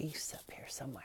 geese up here somewhere.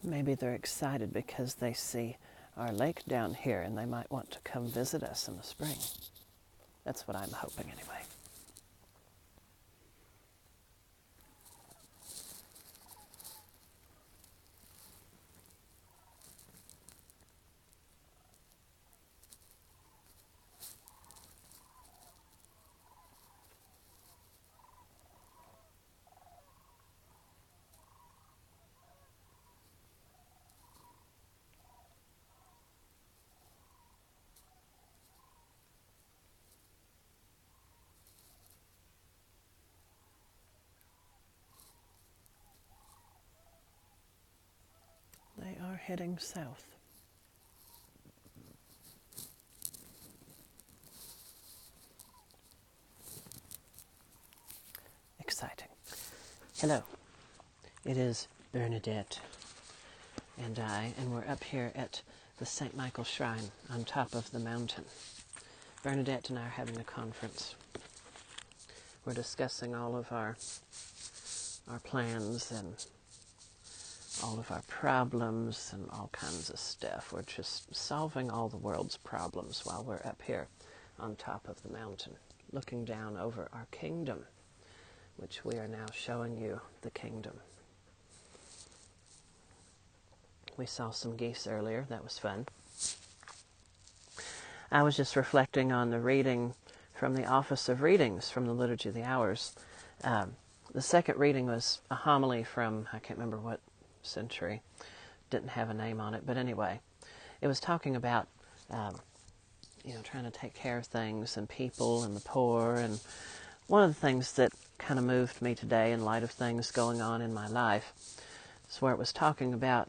Maybe they're excited because they see our lake down here and they might want to come visit us in the spring. That's what I'm hoping anyway. They are heading south. Exciting. Hello, it is Bernadette and I, and we're up here at the St. Michael Shrine on top of the mountain. Bernadette and I are having a conference. We're discussing all of our plans and all of our problems and all kinds of stuff. We're just solving all the world's problems while we're up here on top of the mountain, looking down over our kingdom, which we are now showing you the kingdom. We saw some geese earlier. That was fun. I was just reflecting on the reading from the Office of Readings from the Liturgy of the Hours. The second reading was a homily from, I can't remember what century, didn't have a name on it, but anyway, it was talking about, trying to take care of things and people and the poor, and one of the things that kind of moved me today in light of things going on in my life is where it was talking about,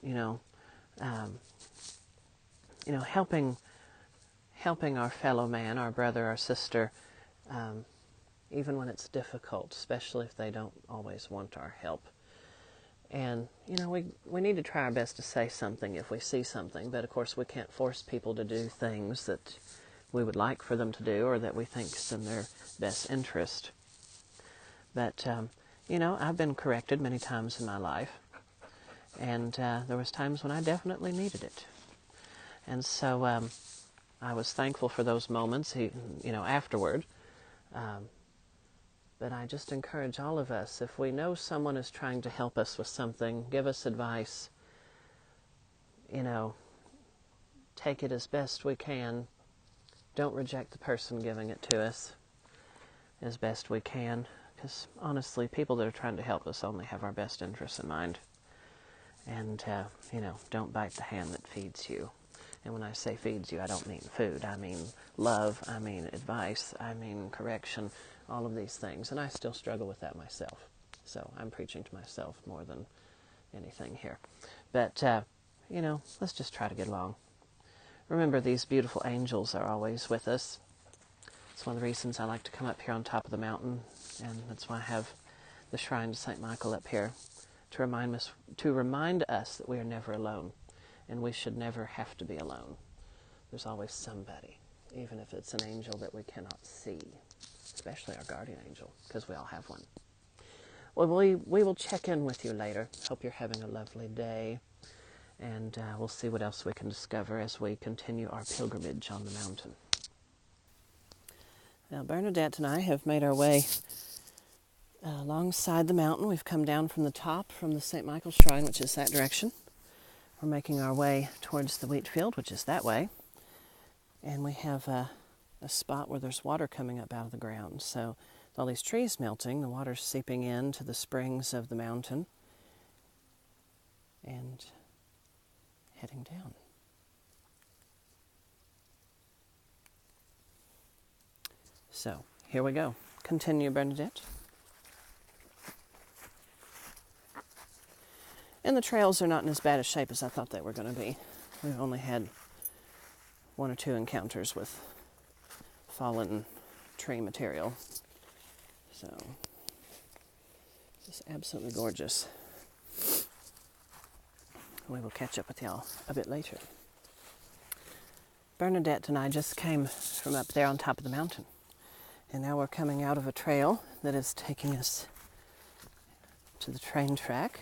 helping our fellow man, our brother, our sister, even when it's difficult, especially if they don't always want our help. And, we need to try our best to say something if we see something, but of course we can't force people to do things that we would like for them to do or that we think is in their best interest. But, I've been corrected many times in my life, and there was times when I definitely needed it. And so I was thankful for those moments, afterward. But I just encourage all of us, if we know someone is trying to help us with something, give us advice, take it as best we can. Don't reject the person giving it to us as best we can. Because honestly, people that are trying to help us only have our best interests in mind. And, don't bite the hand that feeds you. And when I say feeds you, I don't mean food. I mean love. I mean advice. I mean correction. All of these things. And I still struggle with that myself. So I'm preaching to myself more than anything here. But, let's just try to get along. Remember, these beautiful angels are always with us. It's one of the reasons I like to come up here on top of the mountain. And that's why I have the shrine to St. Michael up here to remind us that we are never alone. And we should never have to be alone. There's always somebody, even if it's an angel that we cannot see, especially our guardian angel, because we all have one. Well, we will check in with you later. Hope you're having a lovely day, and we'll see what else we can discover as we continue our pilgrimage on the mountain. Now, Bernadette and I have made our way alongside the mountain. We've come down from the top, from the St. Michael Shrine, which is that direction. We're making our way towards the wheat field, which is that way. And we have a spot where there's water coming up out of the ground. So all these trees melting, the water's seeping into the springs of the mountain and heading down. So, here we go. Continue, Bernadette. And the trails are not in as bad a shape as I thought they were going to be. We've only had 1 or 2 encounters with fallen tree material. So, it's absolutely gorgeous. We will catch up with y'all a bit later. Bernadette and I just came from up there on top of the mountain. And now we're coming out of a trail that is taking us to the train track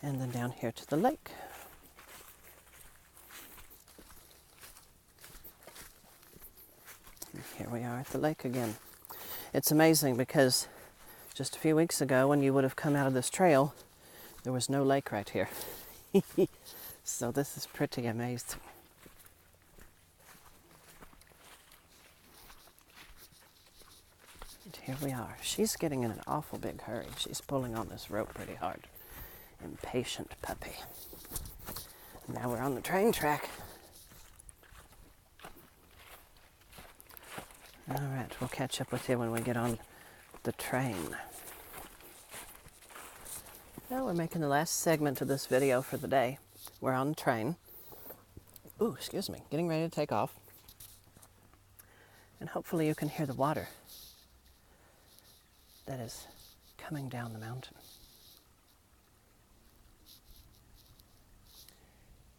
and then down here to the lake. And here we are at the lake again. It's amazing because just a few weeks ago when you would have come out of this trail, there was no lake right here. So this is pretty amazing. And here we are. She's getting in an awful big hurry. She's pulling on this rope pretty hard. Impatient puppy. Now we're on the train track. All right, we'll catch up with you when we get on the train. Well, we're making the last segment of this video for the day. We're on the train. Ooh, excuse me, getting ready to take off. And hopefully you can hear the water that is coming down the mountain.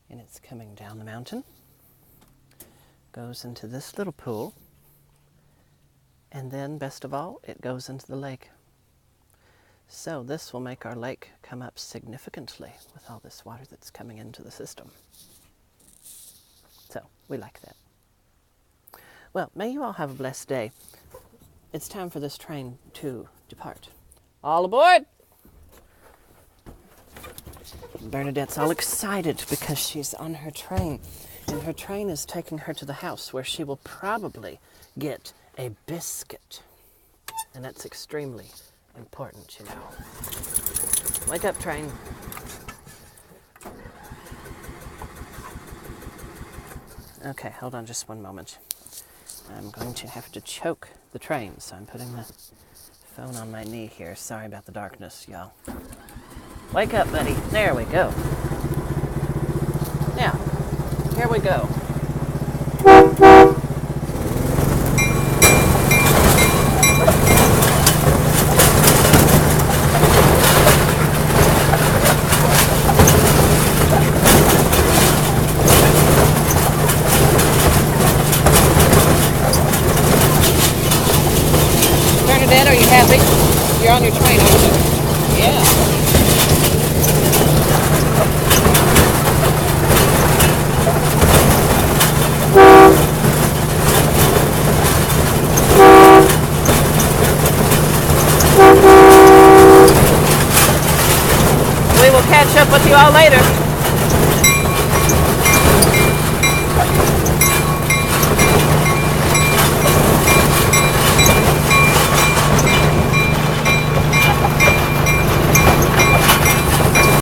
And it's coming down the mountain, goes into this little pool, and then, best of all, it goes into the lake. So this will make our lake come up significantly with all this water that's coming into the system. So, we like that. Well, may you all have a blessed day. It's time for this train to depart. All aboard! Bernadette's all excited because she's on her train, and her train is taking her to the house where she will probably get a biscuit. And that's extremely important, you know. Wake up, train. Okay, hold on just one moment. I'm going to have to choke the train, so I'm putting the phone on my knee here. Sorry about the darkness, y'all. Wake up, buddy. There we go. Now, here we go. Bernadette, are you happy? You're on your train, aren't you? Yeah. We will catch up with you all later.